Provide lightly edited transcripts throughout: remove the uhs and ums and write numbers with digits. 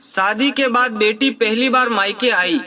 शादी के बाद बेटी पहली बार मायके आई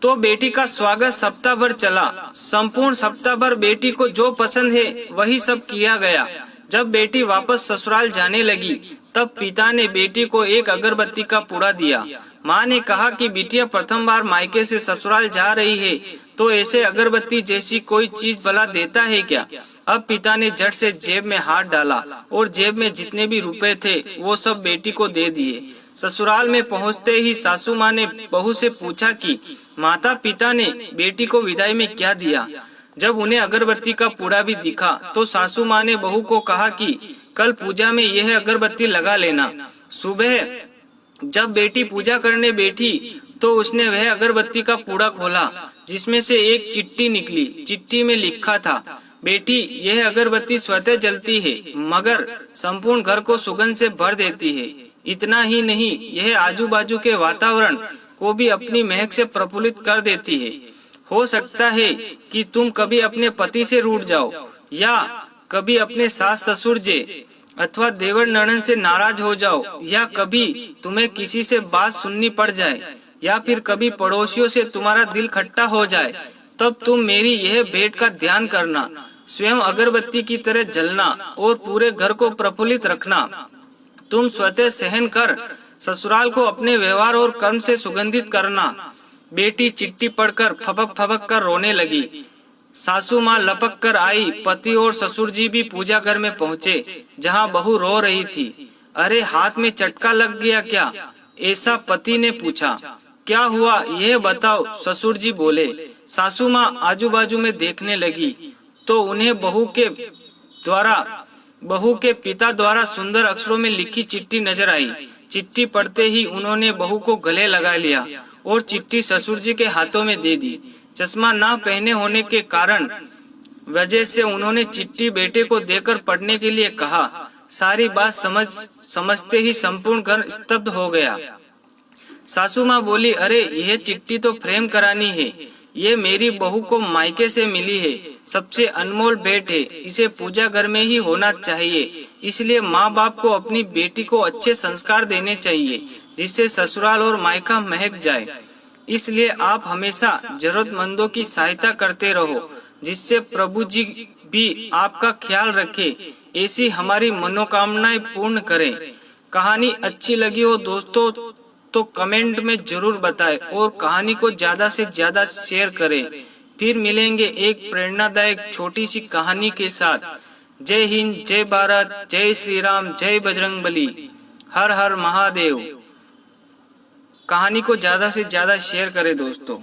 तो बेटी का स्वागत सप्ताह भर चला। संपूर्ण सप्ताह भर बेटी को जो पसंद है वही सब किया गया। जब बेटी वापस ससुराल जाने लगी तब पिता ने बेटी को एक अगरबत्ती का पुड़ा दिया। माँ ने कहा कि बिटिया प्रथम बार मायके से ससुराल जा रही है तो ऐसे अगरबत्ती जैसी कोई चीज भला देता है क्या। अब पिता ने झट से जेब में हाथ डाला और जेब में जितने भी रुपए थे वो सब बेटी को दे दिए। ससुराल में पहुंचते ही सासू माँ ने बहू से पूछा कि माता पिता ने बेटी को विदाई में क्या दिया। जब उन्हें अगरबत्ती का पुड़ा भी दिखा तो सासू माँ ने बहू को कहा कि कल पूजा में यह अगरबत्ती लगा लेना। सुबह जब बेटी पूजा करने बैठी तो उसने वह अगरबत्ती का पुड़ा खोला जिसमें से एक चिट्ठी निकली। चिट्ठी में लिखा था, बेटी यह अगरबत्ती स्वतः जलती है मगर संपूर्ण घर को सुगंध से भर देती है। इतना ही नहीं, यह आजू बाजू के वातावरण को भी अपनी महक से प्रफुल्लित कर देती है। हो सकता है कि तुम कभी अपने पति से रूठ जाओ या कभी अपने सास ससुर जे अथवा देवर ननद से नाराज हो जाओ या कभी तुम्हें किसी से बात सुननी पड़ जाए या फिर कभी पड़ोसियों से तुम्हारा दिल खट्टा हो जाए, तब तुम मेरी यह भेंट का ध्यान करना, स्वयं अगरबत्ती की तरह जलना और पूरे घर को प्रफुल्लित रखना। तुम स्वतः सहन कर ससुराल को अपने व्यवहार और कर्म से सुगंधित करना। बेटी चिट्ठी पढ़कर फबक फबक कर रोने लगी। सासू माँ लपक कर आई। पति और ससुर जी भी पूजा घर में पहुँचे जहाँ बहू रो रही थी। अरे हाथ में चटका लग गया क्या, ऐसा पति ने पूछा। क्या हुआ यह बताओ, ससुर जी बोले। सासू माँ आजू बाजू में देखने लगी तो उन्हें बहू के पिता द्वारा सुंदर अक्षरों में लिखी चिट्ठी नजर आई। चिट्ठी पढ़ते ही उन्होंने बहू को गले लगा लिया और चिट्ठी ससुर जी के हाथों में दे दी। चश्मा ना पहने होने के कारण वजह से उन्होंने चिट्ठी बेटे को देकर पढ़ने के लिए कहा। सारी बात समझते ही संपूर्ण घर स्तब्ध हो गया। सासू माँ बोली, अरे यह चिट्ठी तो फ्रेम करानी है। ये मेरी बहू को मायके से मिली है, सबसे अनमोल भेंट है। इसे पूजा घर में ही होना चाहिए। इसलिए माँ बाप को अपनी बेटी को अच्छे संस्कार देने चाहिए जिससे ससुराल और मायका महक जाए। इसलिए आप हमेशा जरूरतमंदों की सहायता करते रहो जिससे प्रभु जी भी आपका ख्याल रखे। ऐसी हमारी मनोकामनाएं पूर्ण करें। कहानी अच्छी लगी हो दोस्तों तो कमेंट में जरूर बताएं और कहानी को ज्यादा से ज्यादा शेयर करें। फिर मिलेंगे एक प्रेरणादायक छोटी सी कहानी के साथ। जय हिंद, जय भारत, जय श्री राम, जय बजरंगबली, हर हर महादेव। कहानी को ज्यादा से ज्यादा शेयर करें दोस्तों।